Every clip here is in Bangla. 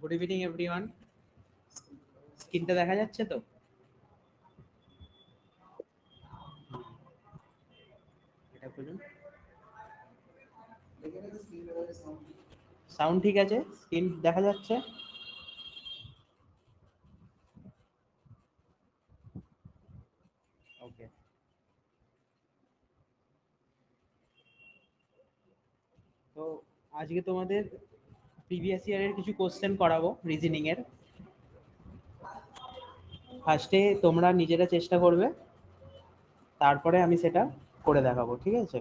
Good evening everyone. স্ক্রিনটা দেখা যাচ্ছে তো? এটা বলুন। সাউন্ড ঠিক আছে? স্ক্রিন দেখা যাচ্ছে? ওকে। তো আজকে তোমাদের প্রিভিয়াস ইয়ারের কিছু কোশ্চেন করাবো রিজনিং এর। ফার্স্টে তোমরা নিজেরা চেষ্টা করবে, তারপরে আমি সেটা করে দেখাবো, ঠিক আছে?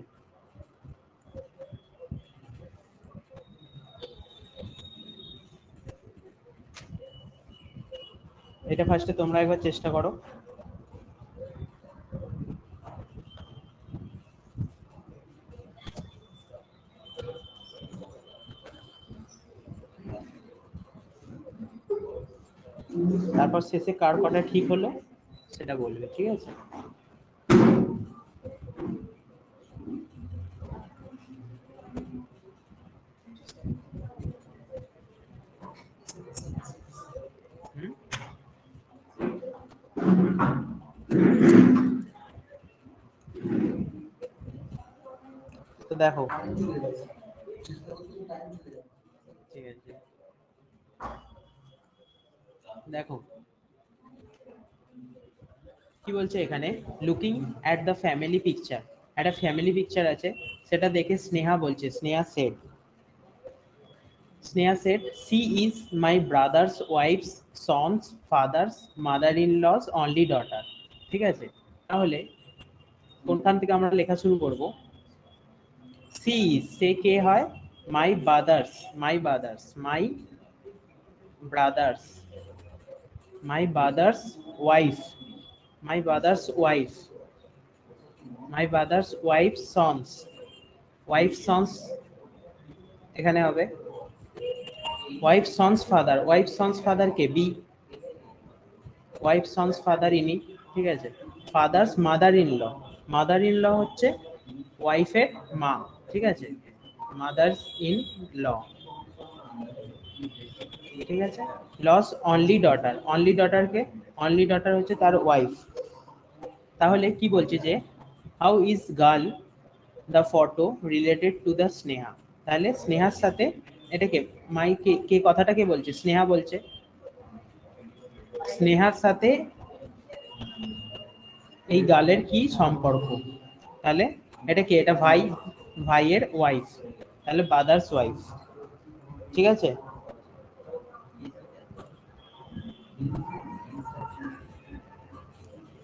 এটা ফার্স্টে তোমরা একবার চেষ্টা করো। তারপর শেষে কার কটা ঠিক হলো সেটা বলবে, ঠিক আছে? হুম? তো দেখো, ঠিক আছে, দেখো কি বলছে এখানে, looking at the family picture. একটা ফ্যামিলি পিকচার আছে, সেটা দেখে স্নেহা বলছে, Sneha said she is my brother's wife's son's father's mother in law's only daughter. ঠিক আছে, তাহলে কোনখান থেকে আমরা লেখা শুরু করব? সি ইজ, সে কে হয়? My brothers, brothers my brother's wife, my brother's wife my brother's wife sons, sons এখানে হবে ওয়াইফ সন্স ফাদার কে? বি, ওয়াইফ সন্স ফাদার ইনি, ঠিক আছে? ফাদার্স মাদার ইন ল হচ্ছে ওয়াইফের মা, ঠিক আছে? মাদার্স ইন ল, ঠিক আছে? লস অনলি ডটার কে? অনলি ডটার হচ্ছে তার ওয়াইফ। তাহলে কি বলছে যে how is girl the photo related to the Sneha. তাহলে স্নেহার সাথে এটাকে মাই কে, কে কথাটা কে বলছে? স্নেহা বলছে। স্নেহার সাথে এই গার্লের কি সম্পর্ক? তাহলে এটা কি? এটা ভাইয়ের ওয়াইফ, তাহলে ব্রাদার্স ওয়াইফ, ঠিক আছে?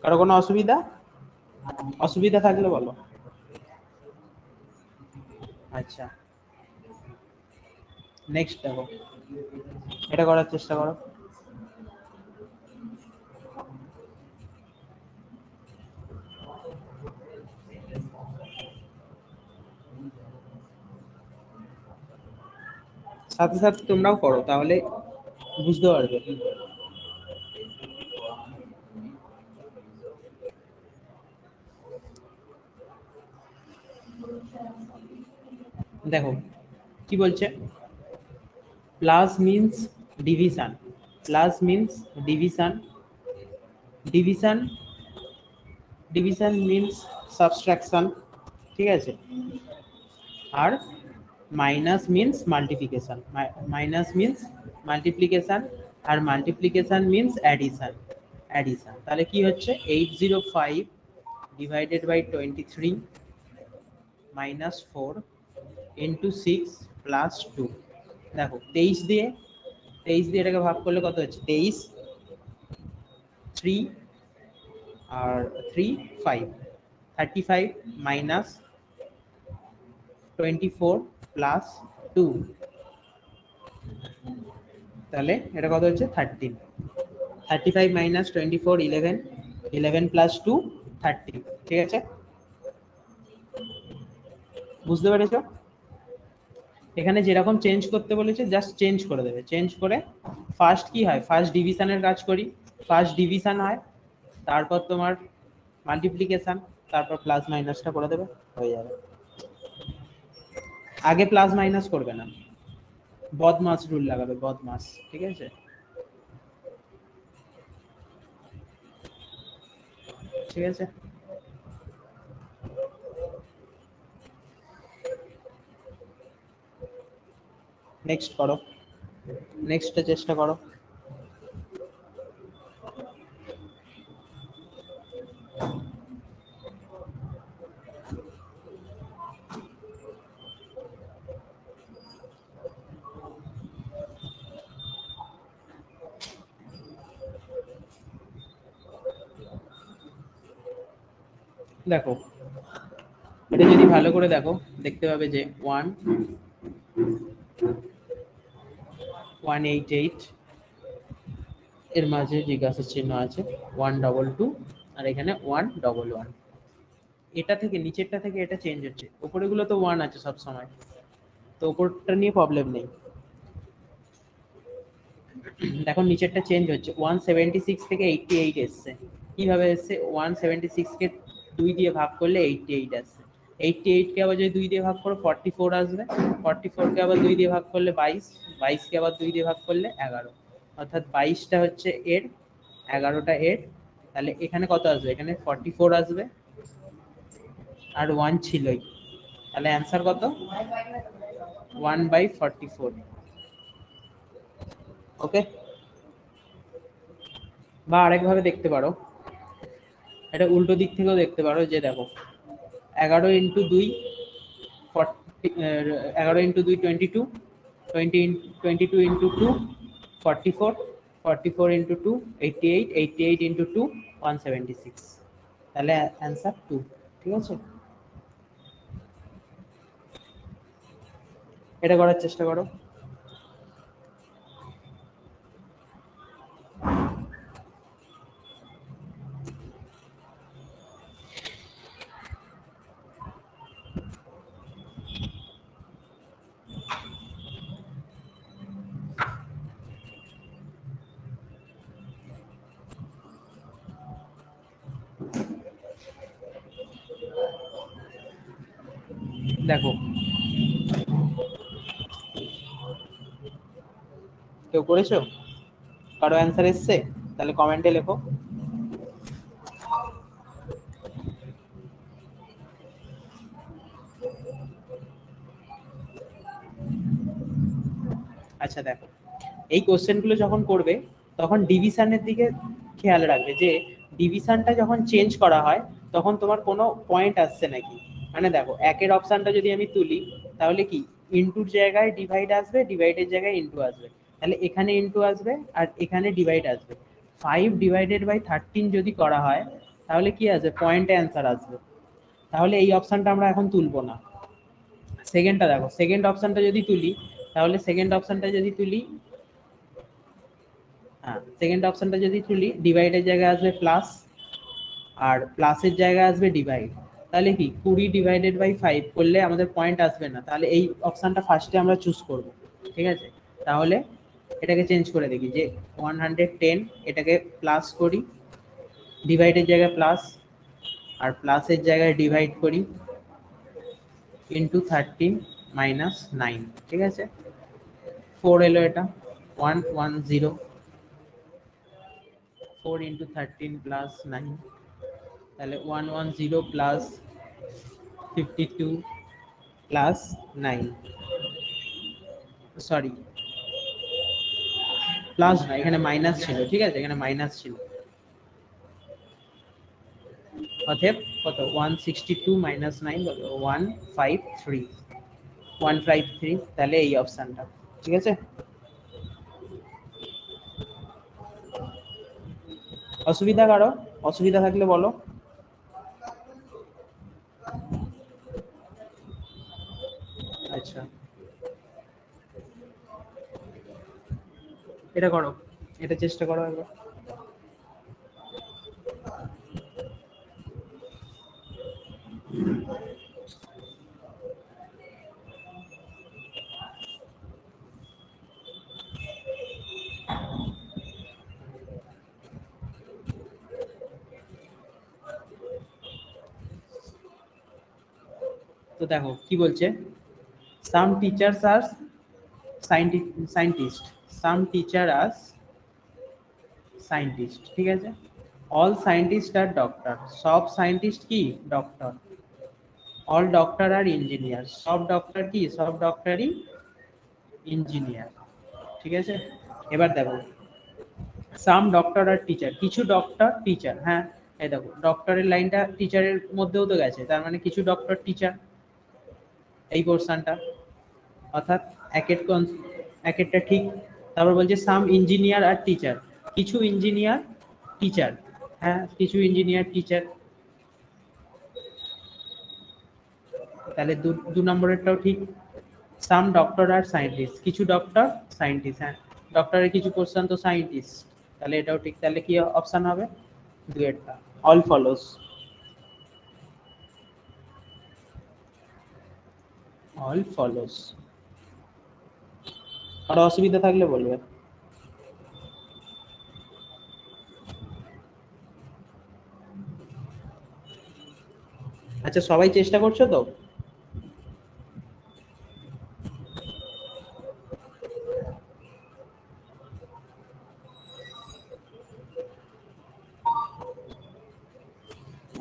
কারো কোনো অসুবিধা থাকলে বলো। আচ্ছা, নেক্সট দেখো, এটা করার চেষ্টা করো। সাথে সাথে তোমরাও করো, তাহলে বুঝতে পারবে। দেখো কি বলছে, plus means division, plus means division, division division means subtraction, ঠিক আছে? আর minus means multiplication, minus means multiplication, আর মাল্টিপ্লিকেশন মিন্স অ্যাডিশন। তাহলে কি হচ্ছে, 805 divided by 23 minus 4 into 6 plus 2। দেখো 23 দিয়ে এটাকে ভাগ করলে কত হচ্ছে? 23, 3 আর 3 5, 35 মাইনাস 24 প্লাস 2, তাহলে এটা কত হচ্ছে? 13। 35 মাইনাস 24 11, 11 প্লাস 2 13, ঠিক আছে? বুঝতে পেরেছো? এখানে যেরকম চেঞ্জ করতে বলেছে জাস্ট চেঞ্জ করে দেবে, চেঞ্জ করে ফার্স্ট কি হয়, ফার্স্ট ডিভিশনের কাজ করি, ফার্স্ট ডিভিশন হয়, তারপর তোমার মাল্টিপ্লিকেশন, তারপর প্লাস মাইনাসটা করে দেবে, হয়ে যাবে। আগে প্লাস মাইনাস করবে না। বদমাস রুল লাগাবে, বদমাস, ঠিক আছে? ঠিক আছে, নেক্সট করো, নেক্সটটা চেষ্টা করো। দেখো, এটা যদি ভালো করে দেখো, দেখতে পাবে যে 1 188 এর মাঝে জিজ্ঞাসা চিহ্ন আছে, 122 আর এখানে 111। এটা থেকে নিচেরটা থেকে এটা চেঞ্জ হচ্ছে, উপরেগুলো তো 1 আছে সব সময়, তো উপরটা নিয়ে প্রবলেম নেই। দেখো নিচেরটা চেঞ্জ হচ্ছে, 176 থেকে 88 এসছে। কিভাবে এসছে? 176 কে 2 দিয়ে ভাগ করলে 88 আসছে। 88 কে আবার যদি 2 দিয়ে ভাগ করো 44 আসবে। 44 কে আবার 2 দিয়ে ভাগ করলে 22, 22 কে আবার 2 দিয়ে ভাগ করলে 11। অর্থাৎ 22টা হচ্ছে এর, 11টা এর। তাহলে এখানে কত আসবে? এখানে 44 আসবে, আর 1 ছিলই। তাহলে অ্যান্সার কত? 1/44। ওকে, বা আরেকভাবে দেখতে পারো, এটা উল্টো দিক থেকেও দেখতে পারো, যে দেখো 11 × 2 11 × 2 22, 22 × 2 44, 44 × 2 88, 88 × 2 176। তাহলে অ্যান্সার 2। ঠিক আছে, এটা করার চেষ্টা করো। দেখো, কেউ করেছো? কারো অ্যান্সার এসছে? তাহলে কমেন্টে লেখো। আচ্ছা দেখো, এই কোশ্চেনগুলো যখন করবে তখন ডিভিশনের দিকে খেয়াল রাখবে, যে ডিভিশনটা যখন চেঞ্জ করা হয় তখন তোমার কোনো পয়েন্ট আসছে নাকি। মানে দেখো, একের অপশানটা যদি আমি তুলি, তাহলে কি ইনটুর জায়গায় ডিভাইড আসবে, ডিভাইডের জায়গায় ইনটু আসবে। তাহলে এখানে ইনটু আসবে আর এখানে ডিভাইড আসবে। 5/13 যদি করা হয় তাহলে কি আসবে? পয়েন্টে অ্যান্সার আসবে। তাহলে এই অপশানটা আমরা এখন তুলবো না। সেকেন্ডটা দেখো, সেকেন্ড অপশানটা যদি তুলি, তাহলে সেকেন্ড অপশানটা যদি তুলি, হ্যাঁ, সেকেন্ড অপশনটা যদি তুলি, ডিভাইডের জায়গায় আসবে প্লাস, আর প্লাসের জায়গায় আসবে ডিভাইড। তাহলে কি 20 ÷ 5 করলে আমাদের পয়েন্ট আসবে না, তাহলে এই অপশনটা ফার্স্টে আমরা চুজ করব। ঠিক আছে, তাহলে এটাকে চেঞ্জ করে দেখি, যে 110 এটাকে প্লাস করি, ডিভাইডের জায়গায় প্লাস, আর প্লাসের জায়গায় ডিভাইড করি, × 13 - 9। ঠিক আছে, 4 এলো এটা, 110। 4 × 13 + 9, তাহলে 110 প্লাস 52 প্লাস 9। সরি, প্লাস না, এখানে মাইনাস ছিল। ঠিক আছে, এখানে মাইনাস ছিল। অতএব কত? 162 - 9 কত? 153। 153, তাহলে এই অপশানটা। ঠিক আছে, অসুবিধা কারো? অসুবিধা থাকলে বলো। আচ্ছা, এটা করো, এটা চেষ্টা করো একবার। তো দেখো কি বলছে, সাম টিচার্স আর সায়েন্টিস্ট, সাম টিচার আস সায়েন্টিস্ট, ঠিক আছে। অল সায়েন্টিস্ট আর ডক্টর, সব সায়েন্টিস্ট কি ডক্টর। অল ডক্টর আর ইঞ্জিনিয়ার, সব ডক্টর কি সব ডক্টরই ইঞ্জিনিয়ার, ঠিক আছে। এবার দেখো সাম ডক্টর আর টিচার, কিছু ডক্টর টিচার, হ্যাঁ এই দেখো ডক্টরের লাইনটা টিচারের মধ্যেও তো গেছে, তার মানে কিছু ডক্টর টিচার এই পোর্শনটা, অর্থাৎ একেরটা ঠিক। তারপর বলছে সাম ইঞ্জিনিয়ার আর টিচার, কিছু ইঞ্জিনিয়ার টিচার, হ্যাঁ কিছু ইঞ্জিনিয়ার টিচার, তাহলে দু নম্বরেরটাও ঠিক। সাম ডক্টর আর সায়েন্টিস্ট, কিছু ডক্টর সায়েন্টিস্ট, হ্যাঁ ডক্টরের কিছু পোর্শন তো সায়েন্টিস্ট, তাহলে এটাও ঠিক। তাহলে কি অপশন হবে দুয়েরটা, অল ফলোস, অল ফলোস। আর অসুবিধা থাকলে বলবে। আচ্ছা সবাই চেষ্টা করছো তো?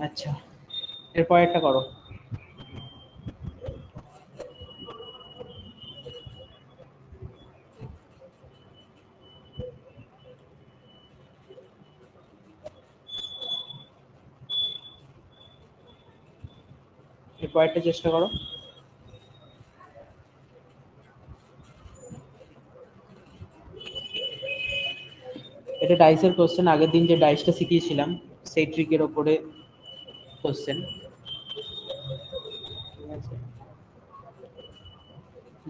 আচ্ছা এরপর একটা করো। এরপর একটা চেষ্টা করো। এটা ডাইসের কোশ্চেন, আগের দিন যে ডাইসটা শিখিয়েছিলাম সেই ট্রিকের ওপরে কোশ্চেন, ঠিক আছে।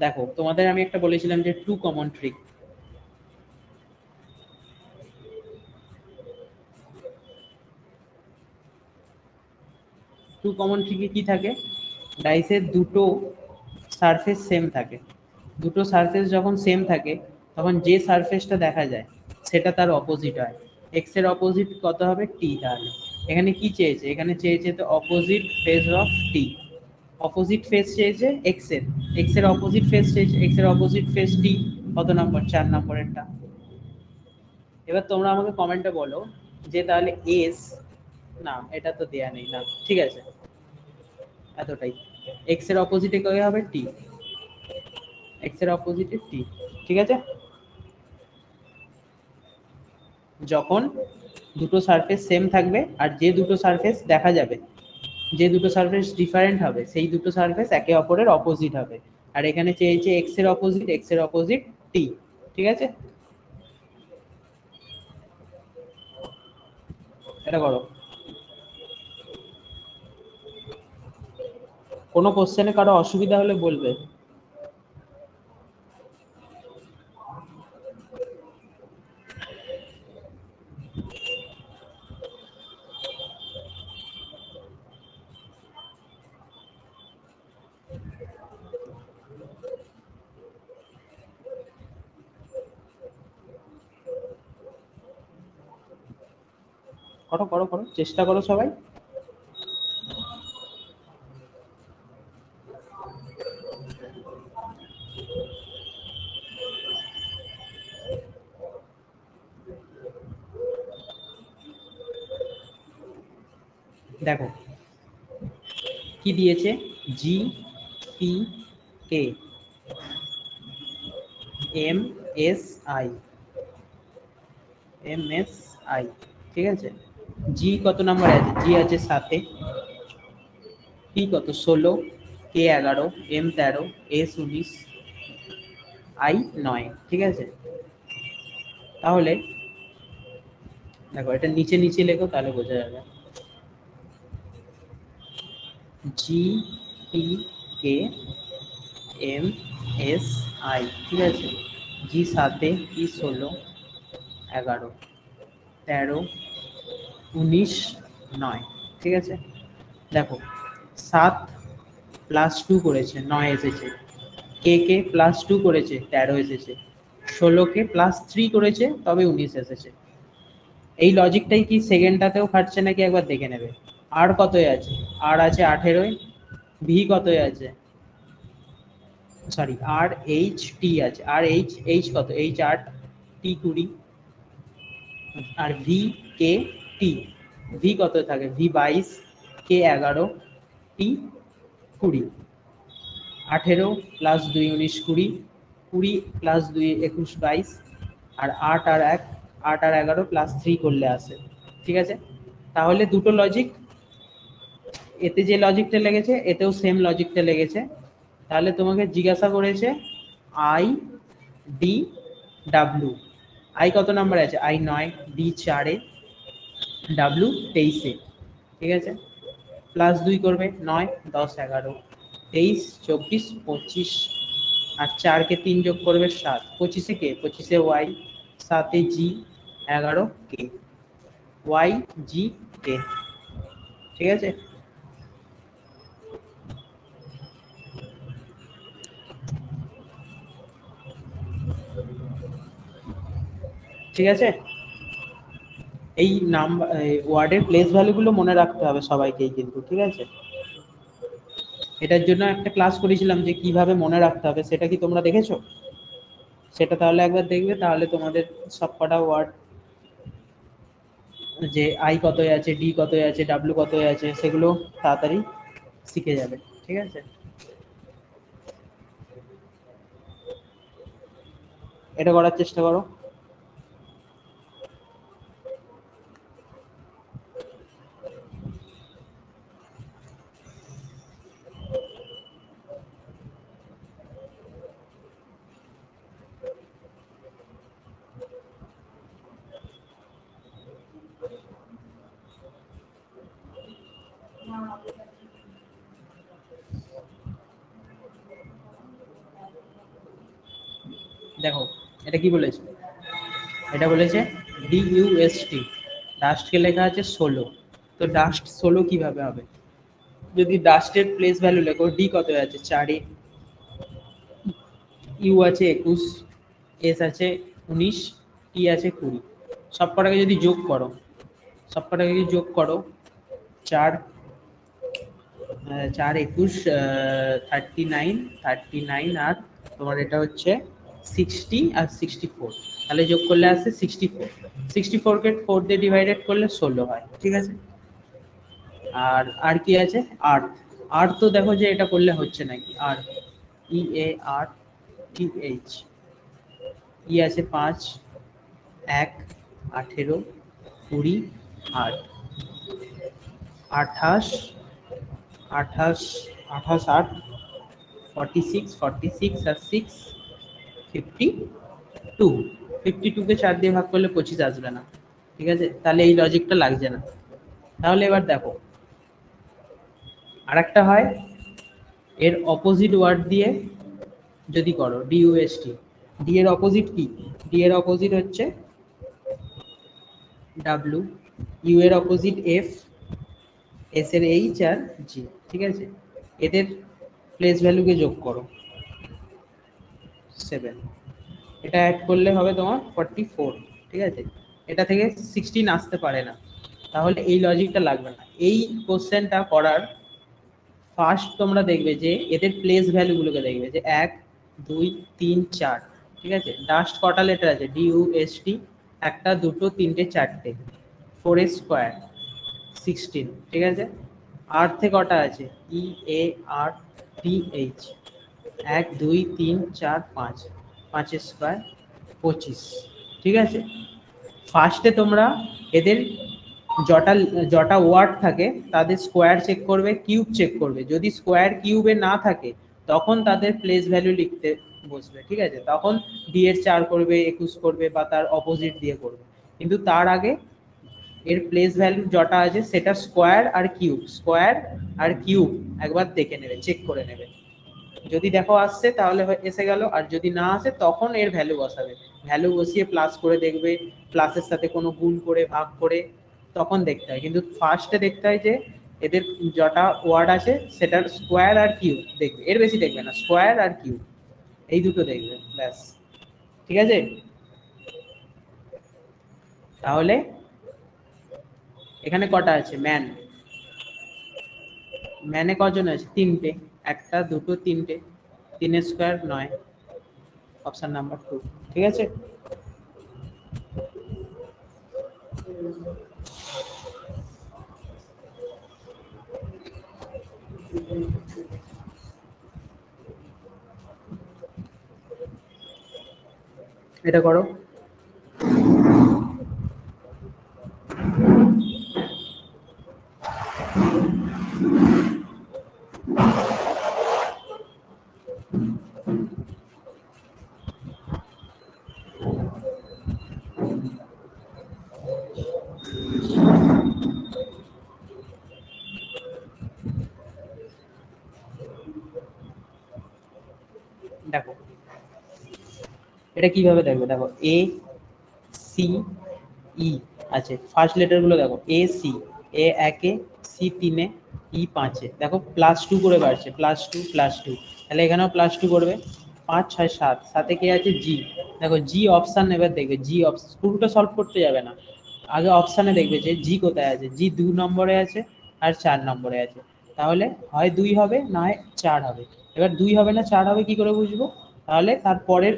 দেখো তোমাদের আমি একটা বলেছিলাম যে two common trick, two common ট্রিকে কি থাকে, ডাইসের দুটো সারফেস সেম থাকে, দুটো সারফেস যখন সেম থাকে তখন যে সারফেসটা দেখা যায় সেটা তার অপোজিট হয়। এক্স এর অপোজিট কত হবে টি, তাহলে এখানে কি চেয়েছে, এখানে চেয়েছে তো opposite phase of T, opposite phase চেয়েছে এক্স এর অপোজিট ফেজ চেয়েছে, এক্স এর অপোজিট ফেজ টি, কত নম্বর 4 নম্বরেরটা। এবার তোমরা আমাকে কমেন্টে বলো যে তাহলে এস, না এটা তো দেয়া নেই না, ঠিক আছে এতটাই। এক্স এর অপোজিটে কত হবে টি, এক্স এর অপোজিটে টি, ঠিক আছে। যখন দুটো সারফেস সেম থাকবে আর যে দুটো সারফেস দেখা যাবে, যে দুটো সারফেস ডিফারেন্ট হবে সেই দুটো সারফেস একে অপরের অপোজিট হবে। আর এখানে চেয়েছে এক্স এর অপোজিট টি, ঠিক আছে। এটা করো। কোনো কোশ্চেনে কারো অসুবিধা হলে বলবে। করো করো করো, চেষ্টা করো সবাই। দেখো কি দিয়েছে, G P K M S I, M S I, ঠিক আছে। জি কত নম্বরে আছে, জি আছে 7-এ, পি কত 16, কে 11, এম 13, এস 19, আই 9, ঠিক আছে। তাহলে দেখো এটা নিচে নিচে লেখো তাহলে বোঝা যাবে। G P K M S I, ঠিক আছে। জি 7-এ, পি 16, 11, 13, 19, 9, ঠিক আছে। দেখো 7 +2 করেছে 9 এসেছে, কে কে +2 করেছে 13 এসেছে, 16কে +3 করেছে তবে 19 এসেছে। এই লজিকটাই কি সেকেন্ডটাতেও খাটছে নাকি একবার দেখে নেবে। আর কতই আছে, আর আছে 18, ভি কতই আছে সরি আর এইচ টি আছে, আর এইচ এইচ কত, এইচ 8, টি 20, আর ভি কে টি, ভি কত থাকে, ভি 22, কে 11, টি 20, 18 প্লাস 2 19 20, 20 প্লাস 2 21 22, আর 8 আর 1, 8 আর 11 প্লাস 3 করলে আসে। ঠিক আছে, তাহলে দুটো লজিক, এতে যে লজিকটা লেগেছে এতেও সেম লজিকটা লেগেছে। তাহলে তোমাকে জিজ্ঞাসা করেছে আই ডি ডাব্লু, আই কত নাম্বার আছে, আই 9, ডি 4, ডাব্লু 23, ঠিক আছে, প্লাস 2 করবে 9 10 11 23 24 25, আর 4 কে 3 যোগ করবে 7, 25 কে, 25 ওয়াই, 7 জি, 11 কে, ওয়াই জি কে। ঠিক আছে, ঠিক আছে, এই নাম্বার ওয়ার্ডের প্লেস ভ্যালুগুলো মনে রাখতে হবে সবাইকেই কিন্তু, ঠিক আছে। এটার জন্য একটা ক্লাস করেছিলাম যে কিভাবে মনে রাখতে হবে, সেটা কি তোমরা দেখেছো? সেটা তাহলে একবার দেখবে, তাহলে তোমাদের সবকটা ওয়ার্ড, যে আই কতই আছে, ডি কতই আছে, ডাব্লিউ কতই আছে, সেগুলো তাড়াতাড়ি শিখে যাবে। ঠিক আছে, এটা করার চেষ্টা করো। দেখো এটা কি বলেছে, এটা বলেছে ডিইউএসটি, ডাস্টকে লেখা আছে 16, তো ডাস্ট 16 কিভাবে হবে, যদি ডাস্টের প্লেস ভ্যালু লেখো, ডি কত আছে 4, ইউ আছে 21, এস আছে 19, টি আছে 20, সব কটাকে যদি যোগ করো, সব কটাকে যদি যোগ করো, 4 4 21 39, 39 আর তোমার এটা হচ্ছে 60 আর 64, তাহলে যোগ করলে আসে 64, 64 কে 4 দিয়ে ডিভাইডেড করলে 16 হয়। ঠিক আছে, আর আর কি আছে, আর্থ, আর্থ তো দেখো যে এটা করলে হচ্ছে নাকি, আর ই এ আর টি এইচ, ই আছে 5, 1 18 20 8, 28 28 28 8 46 46 আর 6 52, 52 কে 4 দিয়ে ভাগ করলে 25 আসবে না। ঠিক আছে, তাহলে এই লজিকটা লাগছে না। তাহলে এবার দেখো আরেকটা হয়, এর অপোজিট ওয়ার্ড দিয়ে যদি করো, ডিইউএসটি, ডি এর অপোজিট কি, ডি এর অপোজিট হচ্ছে ডাব্লু, ইউ এর অপোজিট এফ, এস এর এইচ আর জি। ঠিক আছে, এদের প্লেস ভ্যালুকে যোগ করো 7, এটা অ্যাড করলে হবে তোমার 44। ঠিক আছে, এটা থেকে 16 আসতে পারে না, তাহলে এই লজিকটা লাগবে না। এই কোশ্চেনটা করার ফার্স্ট তোমরা দেখবে যে এদের প্লেস ভ্যালুগুলোকে দেখবে, যে 1 2 3 4। ঠিক আছে, ডাস্ট কটা লেটার আছে, ডি ইউ এস টি, একটা দুটো তিনটে চারটে, 4 এর স্কোয়ার 16। ঠিক আছে, আর্থে কটা আছে, ই এ আর টি এইচ, 1 2 3 4 5, 5 এর স্কোয়ার 25। ঠিক আছে, ফার্স্টে তোমরা এদের জটা জটা ওয়ার্ড থাকে তাদের স্কোয়ার চেক করবে, কিউব চেক করবে, যদি স্কোয়ার কিউবে না থাকে তখন তাদের প্লেস ভ্যালু লিখতে বসবে। ঠিক আছে, তখন ডি এর 4 করবে, 21 করবে, বা তার অপোজিট দিয়ে করবে, কিন্তু তার আগে এর প্লেস ভ্যালু জটা আছে সেটা স্কোয়ার আর কিউব, স্কোয়ার আর কিউব একবার দেখে নেবে, চেক করে নেবে, যদি দেখো আসছে তাহলে এসে গেল, আর যদি না আসে তখন এর ভ্যালু বসাবে, ভ্যালু বসিয়ে প্লাস করে দেখবে, প্লাসের সাথে কোনো গুণ করে ভাগ করে তখন দেখতে হয়, কিন্তু ফার্স্টে দেখতে হয় যে এদের যটা ওয়ার্ড আছে সেটার স্কোয়ার আর কিউব দেখবে, এর বেশি দেখবে না, স্কোয়ার আর কিউব এই দুটো দেখবে ব্যাস। ঠিক আছে, তাহলে এখানে কটা আছে, ম্যান, ম্যানে কজন আছে, তিনটে, একটা দুটো তিনটে, 3 স্কোয়ার 9, অপশন নাম্বার 2। ঠিক আছে, এটা করো। দেখো এটা কিভাবে দেখবে, দেখো এ সি ই আছে, ফার্স্ট লেটারগুলো দেখো এ সি, এ একে, সি তিনে, ই পাঁচে, দেখো +2 করে বাড়ছে, +2 +2, তাহলে এখানেও +2 করবে, 5 6 7, সাথে কে আছে জি, দেখো জি অপশান, এবার দেখবে জি অপশান, পুরোটা সলভ করতে যাবে না, আগে অপশানে দেখবে যে জি কোথায় আছে, জি 2 নম্বরে আছে আর 4 নম্বরে আছে, তাহলে হয় 2 হবে না হয় 4 হবে। এবার 2 হবে না 4 হবে কি করে বুঝবো, তাহলে তারপরের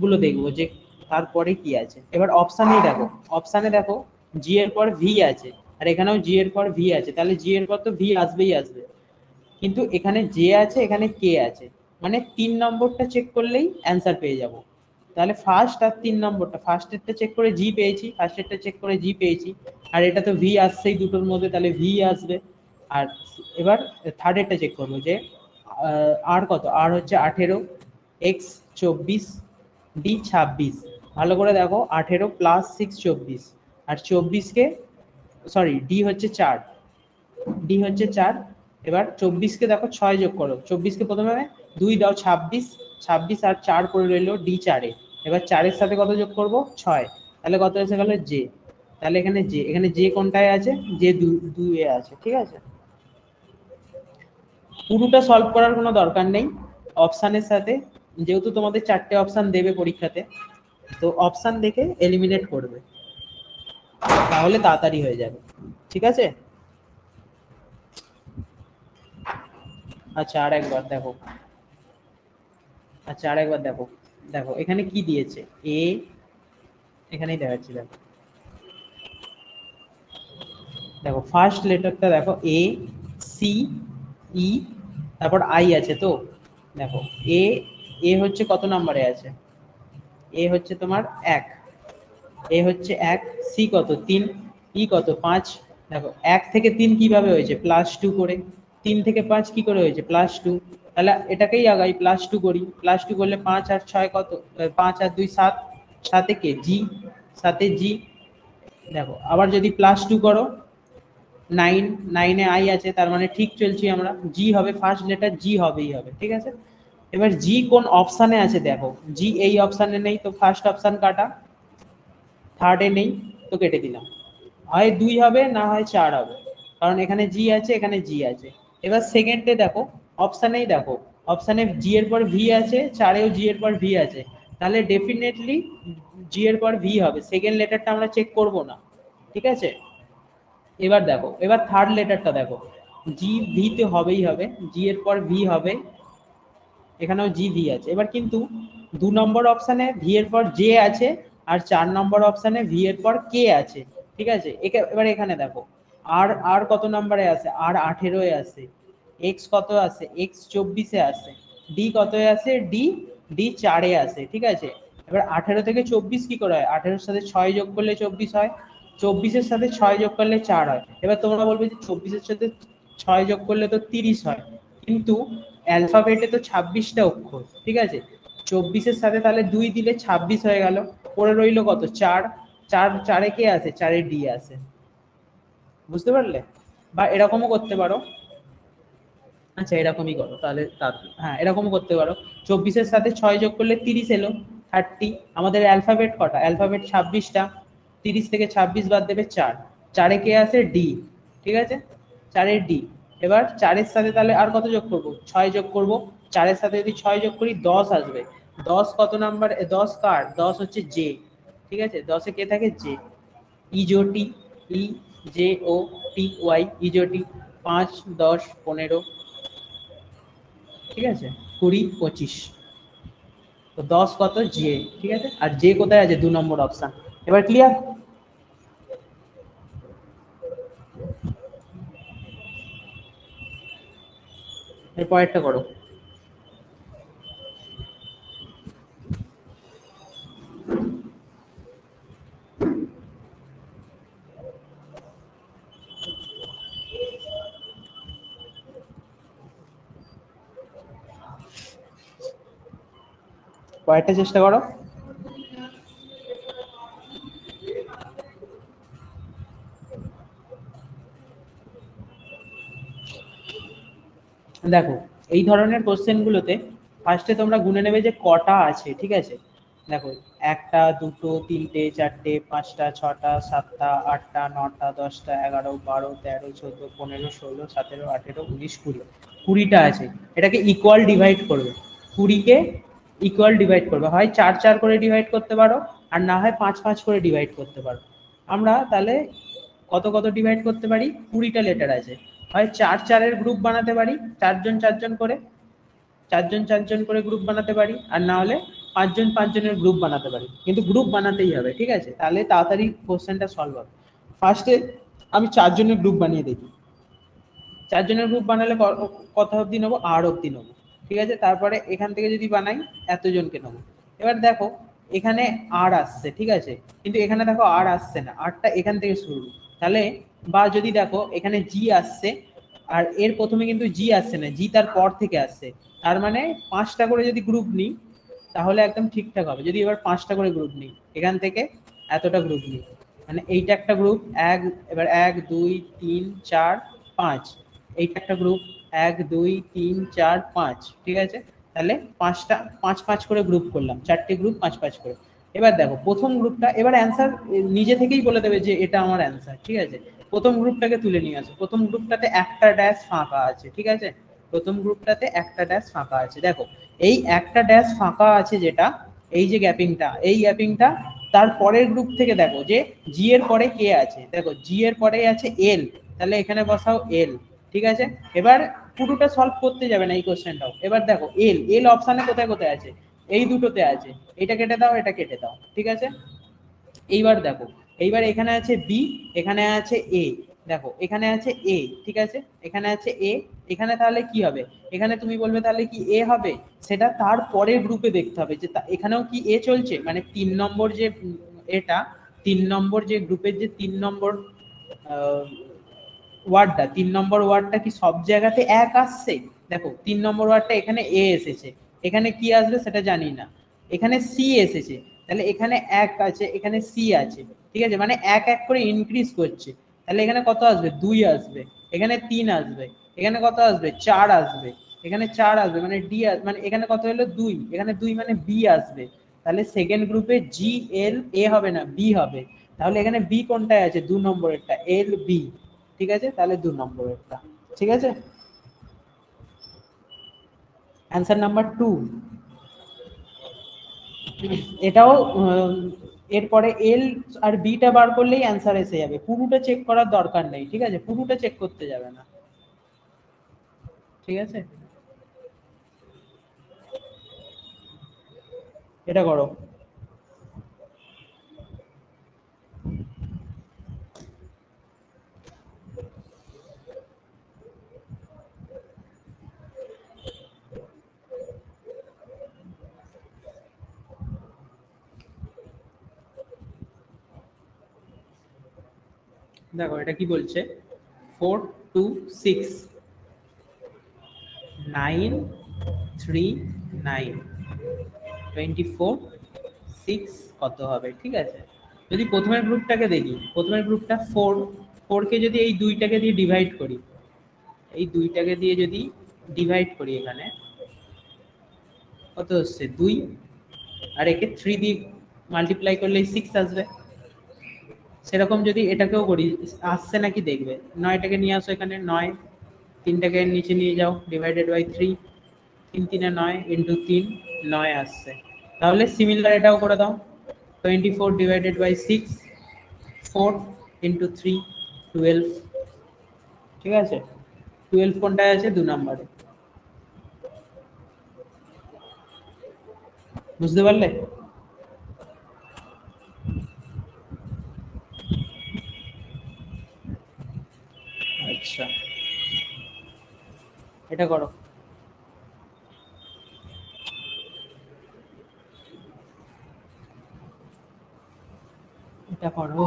গুলো দেখবো যে তারপরে কি আছে। এবার অপশানেই দেখো, অপশানে দেখো জি এর পর ভি আছে, আর এখানেও জি এর পর ভি আছে, তাহলে জি এর পর তো ভি আসবেই আসবে, কিন্তু এখানে জে আছে এখানে কে আছে, মানে 3 নম্বরটা চেক করলেই অ্যান্সার পেয়ে যাব। তাহলে ফার্স্ট আর 3 নম্বরটা, ফার্স্টেরটা চেক করে জি পেয়েছি, ফার্স্টেরটা চেক করে জি পেয়েছি, আর এটা তো ভি আসছেই দুটোর মধ্যে, তাহলে ভি আসবে। আর এবার থার্ডেরটা চেক করবো যে আর কত, আর হচ্ছে 18, এক্স 24, ডি 26, ভালো করে দেখো 18 + 6 24, আর 24কে, সরি ডি হচ্ছে 4, ডি হচ্ছে 4, এবার 24কে দেখো 6 যোগ করো, 24কে প্রথমে 2 দাও 26, 26 আর 4 করে রইলো ডি 4-এ, এবার 4-এর সাথে কত যোগ করব 6, তাহলে কত এসে গেল জে, তাহলে এখানে জে, এখানে জে কোনটায় আছে, জে 2 এ আছে। ঠিক আছে, পুরোটা সলভ করার কোনো দরকার নেই, অপশানের সাথে, যেহেতু তোমাদের 4টে অপশান দেবে পরীক্ষাতে, তো অপশান দেখে এলিমিনেট করবে, তাহলে তাড়াতাড়ি হয়ে যাবে। ঠিক আছে, আচ্ছা আর একবার দেখো, আচ্ছা আরেকবার দেখো, দেখো এখানে কি দিয়েছে, এ, এখানেই দেখাচ্ছি দেখো, দেখো ফার্স্ট লেটারটা দেখো এ সি ই, তারপর আই আছে তো, দেখো এ, এ হচ্ছে কত নম্বরে আছে, এ হচ্ছে তোমার 1, এ হচ্ছে 1, সি কত 3, ই কত 5, দেখো 1 থেকে 3 কিভাবে হয়েছে +2 করে, 3 থেকে 5 কি করে হয়েছে +2, তাহলে এটাকেই আগাই +2 করি, +2 করলে 5 আর 6 কত, 5 আর 2 7, সাথে কে জি, সাথে জি, দেখো আবার যদি +2 করো 9, 9-এ আই আছে, তার মানে ঠিক চলছি আমরা, জি হবে, ফার্স্ট লেটার জি হবেই হবে। ঠিক আছে, এবার জি কোন অপশানে আছে দেখো, জি এই অপশানে নেই, তো ফার্স্ট অপশান কাটা, থার্ডে নেই, তো কেটে দিলাম, হয় 2 হবে না হয় 4 হবে, কারণ এখানে জি আছে এখানে জি আছে। এবার সেকেন্ডে দেখো, অপশানেই দেখো, অপশানে জি এর পর ভি আছে, 4-এও জি এর পর ভি আছে, তাহলে ডেফিনেটলি জি এর পর ভি হবে, সেকেন্ড লেটারটা আমরা চেক করব না। ঠিক আছে, এবার দেখো, এবার থার্ড লেটারটা দেখো, জি ভি তে হবেই হবে, জি এর পর ভি হবে, এখানেও জি ভি আছে, এবার কিন্তু 2 নম্বর অপশানে ভি এর পর জে আছে, আর 4 নম্বর অপশানে ভি এর পর কে আছে। ঠিক আছে, এবার এখানে দেখো, আর আর কত নম্বরে আছে, আর 18-এ আছে, এক্স কত আছে, এক্স 24-এ আছে, ডি কত আছে, ডি ডি 4-এ আছে। ঠিক আছে, এবার 18 থেকে 24 কি করে হয়, 18-এর সাথে 6 যোগ করলে 24 হয়, 24-এর সাথে 6 যোগ করলে 4 হয়, এবার তোমরা বলবে যে 24-এর সাথে 6 যোগ করলে তো 30 হয়, কিন্তু অ্যালফাবেটে তো 26টা অক্ষর। ঠিক আছে, 24-এর সাথে তাহলে 2 দিলে 26 হয়ে গেল, পরে রইলো কত 4, 4, 4-এ কে আছে, 4-এ ডি আছে। বুঝতে পারলে, বা এরকমও করতে পারো, আচ্ছা এরকমই করো তাহলে, হ্যাঁ এরকমও করতে পারো, 24-এর সাথে 6 যোগ করলে 30 এলো, 30, আমাদের অ্যালফাবেট কটা, অ্যালফাবেট 26টা, 30 থেকে 26 বাদ দেবে 4, 4-এ কে আছে ডি। ঠিক আছে, 4-এর ডি, এবার 4-এর সাথে তাহলে আর কত যোগ করব, 6 যোগ করব, 4-এর সাথে যদি 6 যোগ করি 10 আসবে, 10 কত নাম্বার, 10 কার, 10 হচ্ছে জে। ঠিক আছে, 10-এ কে থাকে জে, ইজোটি, E J O T Y, ইজোটি, 5 10 15। ঠিক আছে, 20 25, তো 10 কত জে, ঠিক আছে। আর জে কোথায় আছে? 2 নম্বর অপশন। এবার ক্লিয়ার? এর পরেরটা করো। পরেরটা চেষ্টা করো। দেখো এই ধরনের কোশ্চেনগুলোতে ফার্স্টে তোমরা গুনে নেবে যে কটা আছে, ঠিক আছে। দেখো 1টা 2টো 3টে 4টে 5টা 6টা 7টা 8টা 9টা 10টা 11 12 13 14 15 16 17 18 19 20, 20টা আছে। এটাকে ইকুয়াল ডিভাইড করবে, 20কে ইকুয়াল ডিভাইড করবে, হয় 4 4 করে ডিভাইড করতে পারো, আর না হয় 5 5 করে ডিভাইড করতে পারো। আমরা তাহলে কত কত ডিভাইড করতে পারি? 20টা লেটার আছে, হয় 4 4 এর গ্রুপ বানাতে পারি, 4 জন 4 জন করে, 4 জন 4 জন করে গ্রুপ বানাতে পারি, আর না হলে 5 জন 5 জনের গ্রুপ বানাতে পারি, কিন্তু গ্রুপ বানাতেই হবে, ঠিক আছে। তাহলে তাড়াতাড়ি কোশ্চেনটা সলভ হবে। ফার্স্টে আমি 4 জনের গ্রুপ বানিয়ে দেখি। 4 জনের গ্রুপ বানালে কত অবধি নেবো? আর অবধি নেবো, ঠিক আছে। তারপরে এখান থেকে যদি বানাই এতজনকে নেবো। এবার দেখো এখানে আর আসছে, ঠিক আছে, কিন্তু এখানে দেখো আর আসছে না, আরটা এখান থেকে শুরু। তাহলে বা যদি দেখো এখানে জি আসছে, আর এর প্রথমে কিন্তু জি আসছে না, জি তার পর থেকে আসছে, তার মানে 5টা করে যদি গ্রুপ নিই তাহলে একদম ঠিকঠাক হবে। যদি এবার 5টা করে গ্রুপ নিই, এখান থেকে এতটা গ্রুপ নিই, মানে এইটা একটা গ্রুপ এক, এবার 1 2 3 4 5, এইটা একটা গ্রুপ 1 2 3 4 5, ঠিক আছে। তাহলে 5টা 5 5 করে গ্রুপ করলাম, 4টে গ্রুপ 5 5 করে। এবার দেখো প্রথম গ্রুপটা, এবার অ্যান্সার নিজে থেকেই বলে দেবে যে এটা আমার অ্যান্সার, ঠিক আছে। প্রথম গ্রুপটাকে তুলে নিয়ে আসো, প্রথম গ্রুপটাতে একটা ড্যাশ ফাঁকা আছে, ঠিক আছে। প্রথম গ্রুপটাতে একটা ড্যাশ ফাঁকা আছে, দেখো এই একটা ড্যাশ ফাঁকা আছে যেটা, এই যে গ্যাপিংটা, এই গ্যাপিংটা তার পরের গ্রুপ থেকে দেখো যে জি এর পরে কে আছে, দেখো জি এর পরে আছে এল, তাহলে এখানে বসাও এল, ঠিক আছে। এবার পুরোটা সলভ করতে যাবে না এই কোশ্চেনটাও। এবার দেখো এল, এল অপশানে কোথায় কোথায় আছে? এই দুটোতে আছে, এটা কেটে দাও, এটা কেটে দাও, ঠিক আছে। এইবার দেখো, এইবার এখানে আছে বি, এখানে আছে এ, দেখো এখানে আছে এ, ঠিক আছে, এখানে আছে এ, এখানে তাহলে কি হবে? এখানে তুমি বলবে তাহলে কি এ হবে, সেটা তার পরের গ্রুপে দেখতে হবে যে এখানেও কি এ চলছে, মানে 3 নম্বর যে এটা 3 নম্বর যে গ্রুপের যে 3 নম্বর ওয়ার্ডটা, 3 নম্বর ওয়ার্ডটা কি সব জায়গাতে এক আসছে? দেখো 3 নম্বর ওয়ার্ডটা এখানে এ এসেছে, এখানে কি আসবে সেটা জানি না, এখানে সি এসেছে, তাহলে এখানে এক আছে, এখানে সি আছে, ঠিক আছে, মানে এক এক করে ইনক্রিজ করছে। তাহলে এখানে কত আসবে? 2 আসবে, এখানে 3 আসবে, এখানে কত আসবে? 4 আসবে, এখানে 4 আসবে, মানে ডি, মানে এখানে কত হলো? 2, এখানে 2 মানে বি আসবে। তাহলে সেকেন্ড গ্রুপে জি এল এ হবে না, বি হবে। তাহলে এখানে বি কোনটায় আছে? 2 নম্বরেরটা, এল বি, ঠিক আছে। তাহলে 2 নম্বরেরটা, ঠিক আছে। Answer number 2। এটাও এরপরে এল আর বিটা বার করলেই অ্যান্সার এসে যাবে, পুরোটা চেক করার দরকার নেই, ঠিক আছে, পুরোটা চেক করতে যাবে না, ঠিক আছে। এটা করো। দেখো এটা কি বলছে, 4 2 6 9 3 9 24 6 কত হবে, ঠিক আছে। যদি প্রথমের গ্রুপটাকে দেখি, প্রথমের গ্রুপটা 4, 4কে যদি এই দুইটাকে দিয়ে ডিভাইড করি, এই দুইটাকে দিয়ে যদি ডিভাইড করি, এখানে কত হচ্ছে? 2, আর একে 3 দিয়ে মাল্টিপ্লাই করলে 6 আসবে। সেরকম যদি এটাকেও করি, আসছে নাকি দেখবে। 9টাকে নিয়ে আসো এখানে, 9, 3টাকে নিচে নিয়ে যাও, ডিভাইডেড বাই 3, 3 3 9 ইন্টু 3, 9 আসছে। তাহলে সিমিলার এটাও করে দাও, 24 ডিভাইডেড বাই 6, 4 ইন্টু 3, 12, ঠিক আছে। 12 কোনটায় আছে? 2 নম্বরে। বুঝতে পারলে? আচ্ছা, এটা করো, এটা করো।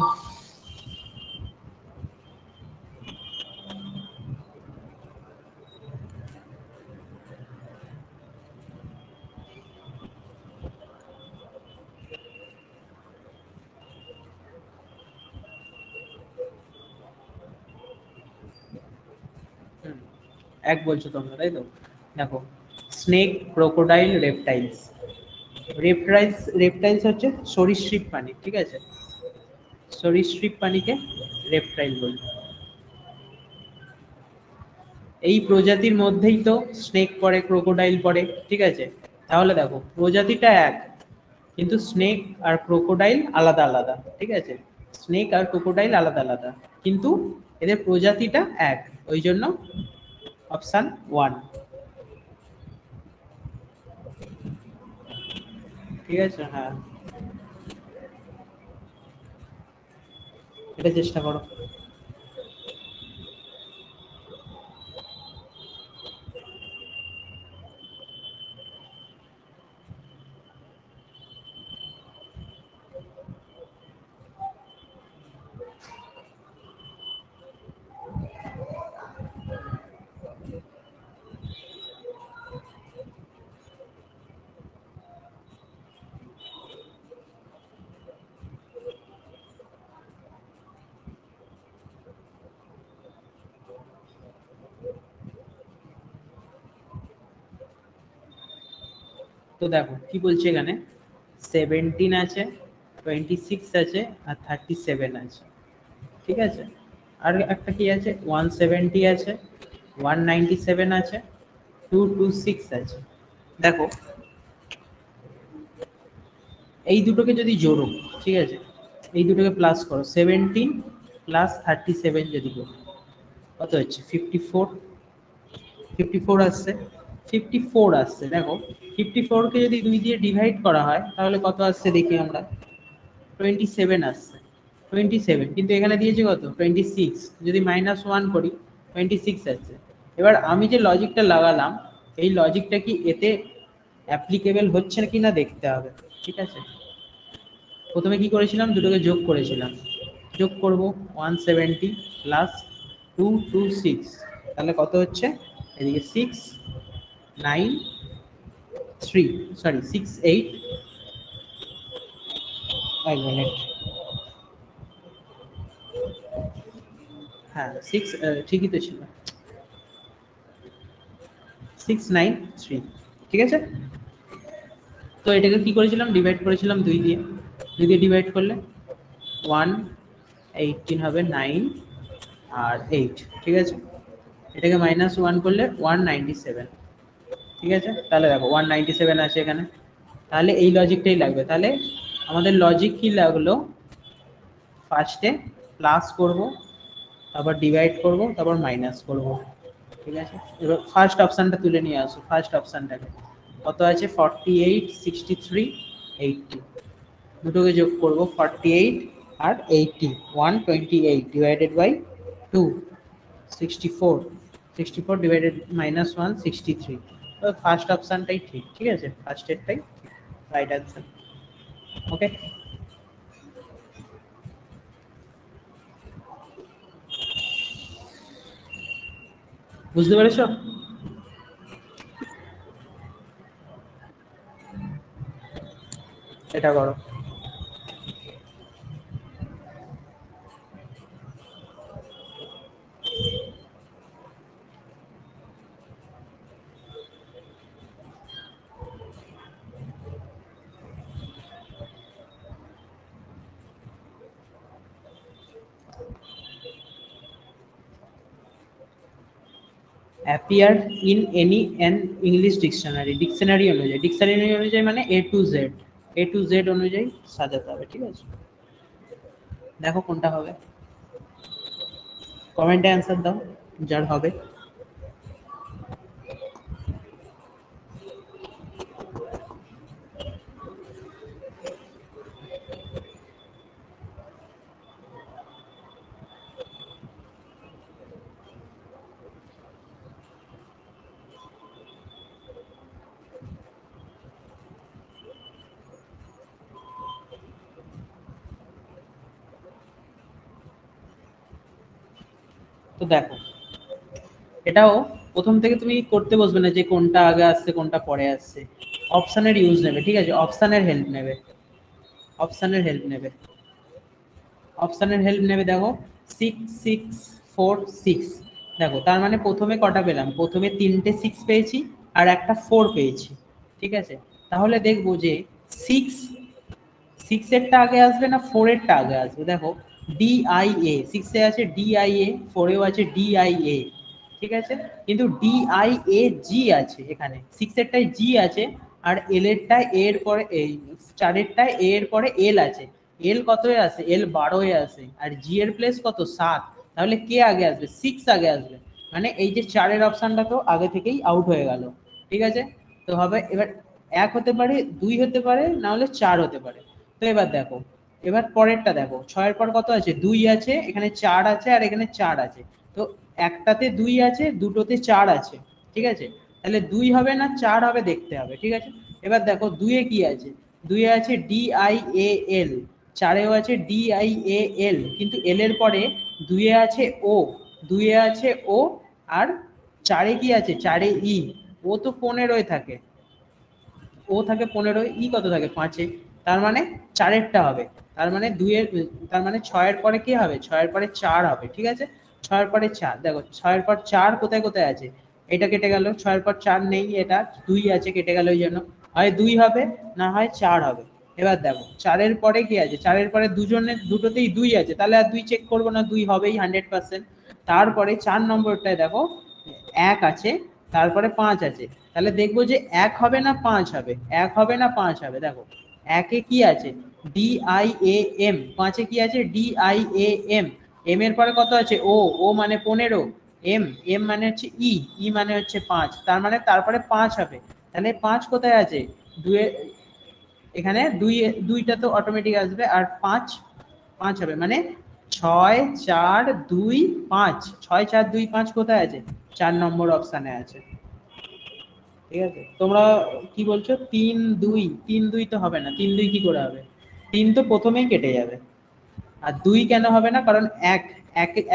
হুম, এক বলছো তোমরা, তাই তো? দেখো, স্নেক, ক্রোকোডাইল, রেপটাইলস। রেপটাইলস হচ্ছে সরীসৃপ প্রাণী, ঠিক আছে? সরীসৃপ প্রাণীকে রেপটাইল বলি। এই প্রজাতির মধ্যেই তো স্নেক পড়ে, ক্রোকোডাইল পড়ে, ঠিক আছে? তাহলে দেখো, প্রজাতিটা এক, কিন্তু স্নেক আর ক্রোকোডাইল আলাদা আলাদা, ঠিক আছে? স্নেক আর ক্রোকোডাইল আলাদা আলাদা, কিন্তু এদের প্রজাতিটা এক, ওই জন্য অপশান ওয়ান। ঠিক আছে, হ্যাঁ, এটা চেষ্টা করো। তো দেখো কি বলছে এখানে, 17 আছে, 26 আছে, আর 37 আছে, ঠিক আছে? আর একটা কি আছে, 170 আছে, 197 আছে, 226 আছে। দেখো, এই দুটোকে যদি জোড়ো, ঠিক আছে, এই দুটোকে প্লাস করো, 17 প্লাস 37 যদি করো, কত হচ্ছে? 54। 54 আসছে, 54 আসছে। দেখো, 54কে যদি 2 দিয়ে ডিভাইড করা হয় তাহলে কত আসছে দেখি আমরা, 27 আসছে। 27, কিন্তু এখানে দিয়েছে কত, 26, যদি -1 করি 26 আসছে। এবার আমি যে লজিকটা লাগালাম, এই লজিকটা কি এতে অ্যাপ্লিকেবল হচ্ছে কি না দেখতে হবে, ঠিক আছে? প্রথমে কি করেছিলাম, দুটোকে যোগ করেছিলাম, যোগ করব 170 প্লাস 226, তাহলে কত হচ্ছে, এদিকে 693, সরি 68, এক মিনিট, হ্যাঁ 6, ঠিকই তো ছিল, 693, ঠিক আছে? তো এটাকে কি করেছিলাম, ডিভাইড করেছিলাম 2 দিয়ে, 2 দিয়ে ডিভাইড করলে 118 হবে, 9 আর 8, ঠিক আছে? এটাকে -1 করলে 197, ঠিক আছে? তাহলে দেখো 197 আছে এখানে, তাহলে এই লজিকটাই লাগবে। তাহলে আমাদের লজিক কি লাগলো, ফার্স্টে প্লাস করব, তারপর ডিভাইড করব, তারপর মাইনাস করব, ঠিক আছে? এবার ফার্স্ট অপশানটা তুলে নিয়ে আসো, ফার্স্ট অপশানটাকে, কত আছে, 48, 63, 80, দুটোকে যোগ করব, 48 আর 80, 128 ডিভাইডেড বাই 2, 64, 64 ডিভাইডেড -1, 63। তো ফার্স্ট অপশানটাই ঠিক, ঠিক আছে? ফার্স্ট এরটাই রাইট অ্যান্সার। ওকে, বুঝতে পেরেছো? এটা করো। Appear in any an English dictionary, dictionary অনুযায়ী, ডিকশনারি অনুযায়ী মানে A to Z, A to Z অনুযায়ী সাজাতে হবে, ঠিক আছে? দেখো কোনটা হবে, কমেন্টে অ্যান্সার দাও যার হবে। তো দেখো এটাও প্রথম থেকে তুমি করতে বসবে না যে কোনটা আগে আসছে কোনটা পরে আসছে, অপশানের ইউজ নেবে, ঠিক আছে, অপশানের হেল্প নেবে, অপশানের হেল্প নেবে, অপশানের হেল্প নেবে। দেখো 6 6 4 6, দেখো তার মানে প্রথমে কটা পেলাম, প্রথমে 3টে 6 পেয়েছি আর একটা 4 পেয়েছি, ঠিক আছে। তাহলে দেখবো যে 6 6 এরটা আগে আসবে না 4 এরটা আগে আসবে। দেখো ডিআইএ 6 এ আছে ডিআইএ, 4এও আছে ডিআইএ, ঠিক আছে, কিন্তু ডিআইএ জি আছে এখানে, 6 এরটায় জি আছে আর এল এরটায় এর পরে এই 4এরটায় এ এর পরে এল আছে। এল কতই আছে, এল 12-এ আছে আর জি এর প্লেস কত 7, তাহলে কে আগে আসবে, 6 আগে আসবে, মানে এই যে 4-এর অপশনটা তো আগে থেকেই আউট হয়ে গেল, ঠিক আছে। তো হবে এবার 1 হতে পারে, 2 হতে পারে, না হলে 4 হতে পারে। তো এবার দেখো, এবার পরেরটা দেখো, 6-এর পর কত আছে, 2 আছে, এখানে 4 আছে আর এখানে 4 আছে, তো একটাতে 2 আছে, দুটোতে 4 আছে, ঠিক আছে, তাহলে 2 হবে না 4 হবে দেখতে হবে, ঠিক আছে। এবার দেখো 2-এ কি আছে, 2-এ আছে ডিআইএএল, 4-এও আছে ডিআইএএল, কিন্তু এল এর পরে 2-এ আছে ও, 2-এ আছে ও, আর 4-এ কি আছে, 4-এ ই, ও তো 15-এ থাকে, ও থাকে 15, ই কত থাকে 5-এ, তার মানে 4-এরটা হবে, তার মানে 2-এর, তার মানে 6-এর পরে কি হবে, 6-এর পরে 4 হবে, ঠিক আছে। 6-এর পরে 4, দেখো 6-এর পর 4 কোথায় কোথায় আছে, এটা কেটে গেল, 6-এর পর 4 নেই, এটা 2 আছে কেটে গেল, ওই জন্য হয় 2 হবে না হয় 4 হবে। এবার দেখো 4-এর পরে কি আছে, 4-এর পরে দুটোতেই 2 আছে, তাহলে আর 2 চেক করবো না, 2 হবেই 100%। তারপরে 4 নম্বরটায় দেখো 1 আছে, তারপরে 5 আছে, তাহলে দেখবো যে 1 হবে না 5 হবে, 1 হবে না 5 হবে। দেখো 1-এ কি আছে ডিআইএএম, 5-এ কি আছে ডিআইএএম, এম এর পরে কত আছে ও, ও মানে 15, এম, এম মানে হচ্ছে ই, ই মানে হচ্ছে 5, তার মানে তারপরে 5 হবে, তাহলে 5 কোথায় আছে, 2 এখানে 2, 2টা তো অটোমেটিক আসবে আর 5, 5 হবে, মানে 6 4 2 5, 6 4 2 5 কোথায় আছে, 4 নম্বর অপশানে আছে, ঠিক আছে। তোমরা কি বলছো, 3 2, 3 2 তো হবে না, 3 2 কি করে হবে, 3 তো প্রথমেই কেটে যাবে, আর 2 কেন হবে না, কারণ এক,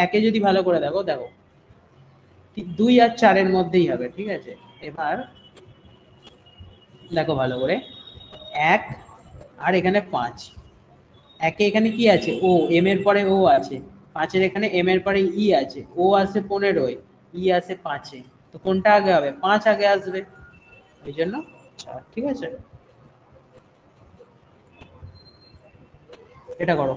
একে যদি ভালো করে দেখো, দেখো 2 আর 4-এর মধ্যেই হবে, ঠিক আছে। এবার দেখো ভালো করে, 1 আর এখানে 5, একে এখানে কি আছে ও, এম এর পরে ও আছে, 5-এর এখানে এম এর পরে ই আছে, ও আছে 15, ই আছে 5-এ, তো কোনটা আগে হবে, 5 আগে আসবে, ওই জন্য 4, ঠিক আছে। এটা করো।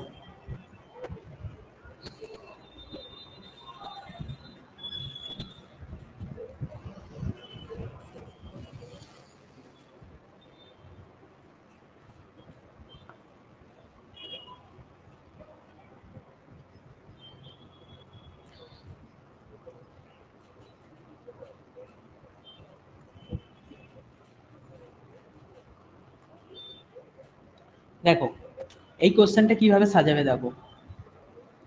দেখো এই কোশ্চেনটা কিভাবে সাজাবে, দেখো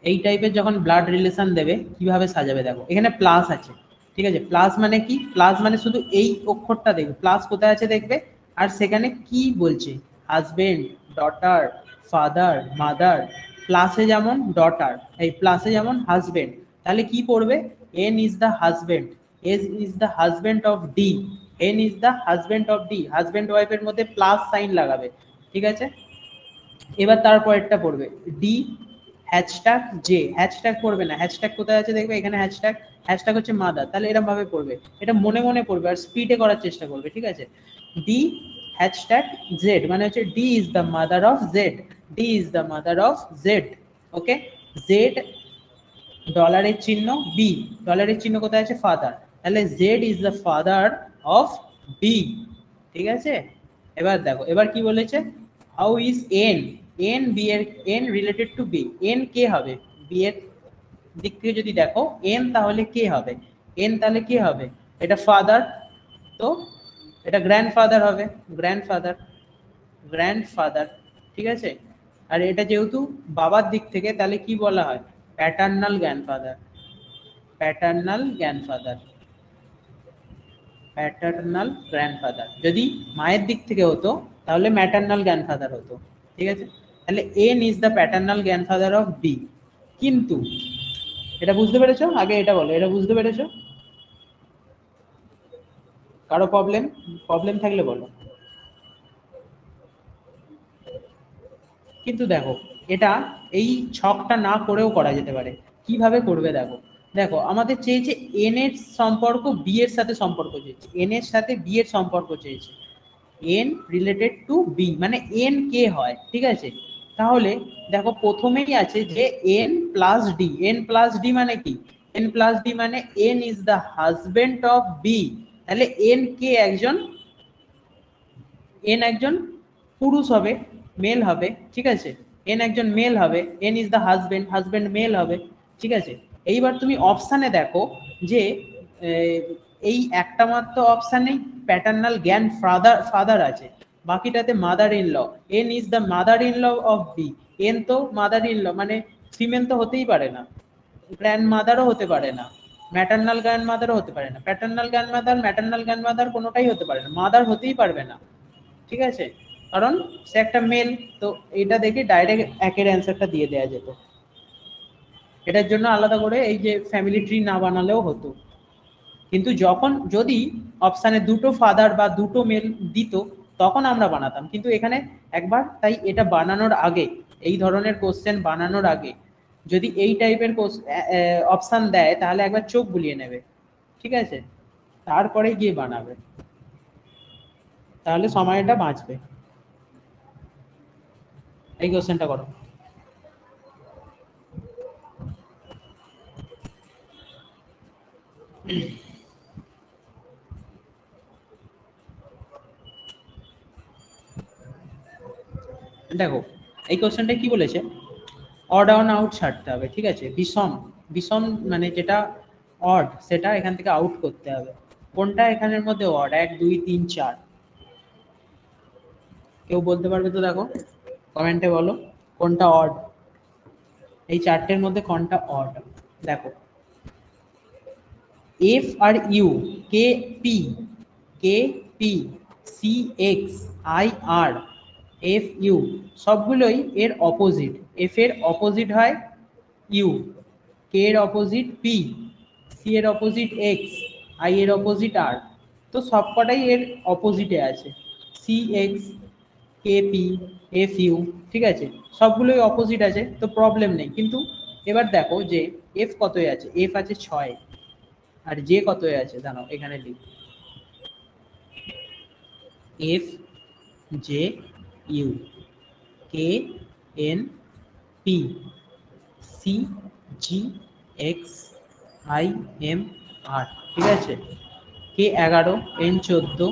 এই টাইপের যখন ব্লাড রিলেশন দেবে কিভাবে সাজাবে, দেখো এখানে প্লাস আছে, ঠিক আছে, প্লাস মানে কি, প্লাস মানে শুধু এই অক্ষরটা দেখবে, প্লাস কোথায় আছে দেখবে, আর সেখানে কি বলছে, হাজবেন্ড, ডটার, ফাদার, মাদার, প্লাসে যেমন ডটার, এই প্লাসে যেমন হাজবেন্ড, তাহলে কি পড়বে, N is the husband, S is the husband of D, N is the husband of D, husband ওয়াইফের মধ্যে প্লাস সাইন লাগাবে, ঠিক আছে। এবার তারপরেরটা পড়বে ডি হ্যাশট্যাগ জে, হ্যাশট্যাগ পড়বে না, হ্যাশট্যাগ কোথায় আছে দেখবে এখানে, হ্যাশট্যাগ, হ্যাশট্যাগ হচ্ছে মাদার, তাহলে এরকম ভাবে পড়বে, এটা মনে মনে পড়বে আর স্পিডে করার চেষ্টা করবে, ঠিক আছে। ডি হ্যাশট্যাগ জেড, মানে হচ্ছে D is the mother of Z, D is the mother of Z, okay. Z ডলারের চিহ্ন, বি ডলারের চিহ্ন কোথায় আছে, ফাদার, তাহলে Z is the father of B, ঠিক আছে। এবার দেখো এবার কি বলেছে, how is N, N B এর, N related to B, N কে হবে, বি এর দিক থেকে যদি দেখো এন তাহলে কে হবে, এন তাহলে কে হবে, এটা ফাদার, তো এটা গ্র্যান্ডফাদার হবে, গ্র্যান্ডফাদার, গ্র্যান্ডফাদার, ঠিক আছে। আর এটা যেহেতু বাবার দিক থেকে তাহলে কি বলা হয়, paternal grandfather, paternal grandfather, paternal grandfather, যদি মায়ের দিক থেকে হতো তাহলে ম্যাটার্নাল গ্র্যান্ডফাদার হতো, ঠিক আছে। তাহলে N is the paternal grandfather of B, কিন্তু এটা বুঝতে পেরেছো? আগে এটা বলো, এটা বুঝতে পেরেছো? কারো প্রবলেম প্রবলেম থাকলে বলো। কিন্তু দেখো, এটা এই ছকটা না করেও করা যেতে পারে। কিভাবে করবে দেখো, দেখো আমাদের চেয়েছে এন এর সম্পর্ক বি এর সাথে সম্পর্ক চেয়েছে, এন এর সাথে বি এর সম্পর্ক চেয়েছে, এন রিলেটেড টু বি, মানে এন কে হয়, ঠিক আছে? তাহলে দেখো প্রথমেই আছে যে N plus D, N plus D মানে কি? এন প্লাস ডি মানে N is the husband of B. তাহলে এন কে একজন, এন একজন পুরুষ হবে, মেল হবে, ঠিক আছে? এন একজন মেল হবে, N is the husband, husband male হবে, ঠিক আছে? এইবার তুমি অপশানে দেখো যে এই একটা মাত্র অপশানেই প্যাটার্নাল জ্ঞান ফাদার ফাদার আছে, বাকিটাতে mother in law. N is the mother in law of B, N তো মাদার ইন ল মানে ফিমেল তো হতেই পারে না, গ্র্যান্ড মাদারও হতে পারে না, ম্যাটার্নাল গ্র্যান্ড মাদারও হতে পারে না, paternal grand mother maternal grand mother কোনোটাই হতে পারে না, মাদার হতেই পারবে না, ঠিক আছে? কারণ সে একটা মেল। তো এটা দেখে ডাইরেক্ট একের অ্যান্সারটা দিয়ে দেওয়া যেত, এটার জন্য আলাদা করে এই যে ফ্যামিলি ট্রি না বানালেও হতো। কিন্তু যখন যদি অপশানে দুটো ফাদার বা দুটো মেল দিত তখন আমরা বানাতাম, কিন্তু এখানে একবার, তাই এটা বানানোর আগে, এই ধরনের কোশ্চেন বানানোর আগে যদি এই টাইপের অপশান দেয় তাহলে একবার চোখ বুলিয়ে নেবে, ঠিক আছে? তারপরে গিয়ে বানাবে, তাহলে সময়টা বাঁচবে। এই কোশ্চেনটা করো। দেখো এই কোশ্চেনটা কি বলেছে, অড অন আউট ছাড়তে হবে, ঠিক আছে? বিষম, বিষম মানে যেটা অড সেটা এখান থেকে আউট করতে হবে। কোনটা এখানের মধ্যে অড? 1 2 3 4, কেউ বলতে পারবে তো? দেখো কমেন্টে বলো কোনটা অড, এই চারটের মধ্যে কোনটা অড। দেখো F R U, K P, K P, C X, I R, F U সবগুলোই এর অপোজিট। এফ এর অপোজিট হয় ইউ, কে এর অপোজিট পি, সি এর অপোজিট এক্স, আই এর অপোজিট আর। তো সবকটাই এর অপোজিটে আছে, C X, K P, F U, ঠিক আছে? সবগুলোই অপোজিট আছে, তো প্রবলেম নেই। কিন্তু এবার দেখো যে এফ কতই আছে, এফ আছে 6, আর জে কতই আছে জানো, এখানে লিখ F J U, K N P, C G X, I M R, ঠিক আছে? K 11, N 14,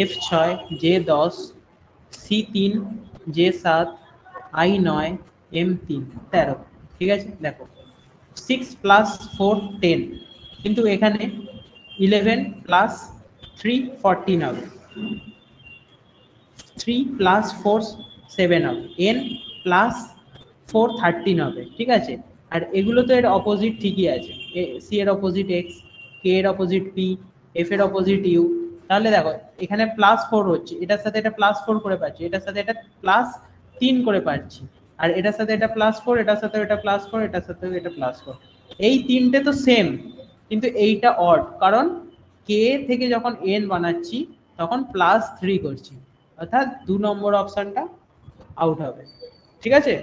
F 6, J 10, C 3, J 7, I 9, M 3, 13, ঠিক আছে? দেখো 6 প্লাস 4 10, কিন্তু এখানে 11 প্লাস 3 14 হবে, 3 প্লাস 4 7 হবে, এন প্লাস 4 13 হবে, ঠিক আছে? আর এগুলো তো এর অপোজিট ঠিকই আছে, সি এর অপোজিট এক্স, কে এর অপোজিট পি, এফ এর অপোজিট ইউ। তাহলে দেখো এখানে +4 হচ্ছে, এটার সাথে এটা +4 করে পাচ্ছি, এটার সাথে এটা +3 করে পাচ্ছি, আর এটার সাথে এটা +4, এটার সাথে এটা +4, এটার সাথে এটা +4। এই তিনটে তো সেম, কিন্তু এইটা অড, কারণ কে থেকে যখন এন বানাচ্ছি তখন +3 করছি, অর্থাৎ 2 নম্বর অপশনটা আউট হবে, ঠিক আছে?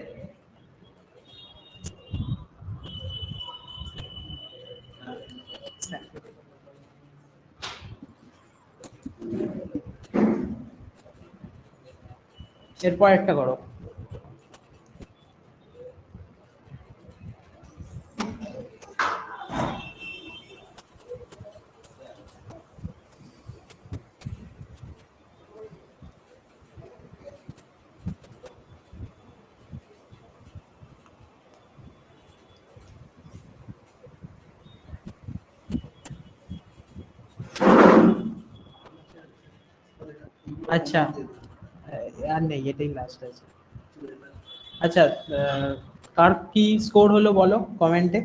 এরপর একটা করো। আচ্ছা, আর নেই, এটাই লাস্ট আছে। আচ্ছা, কার কি স্কোর হলো বলো কমেন্টে।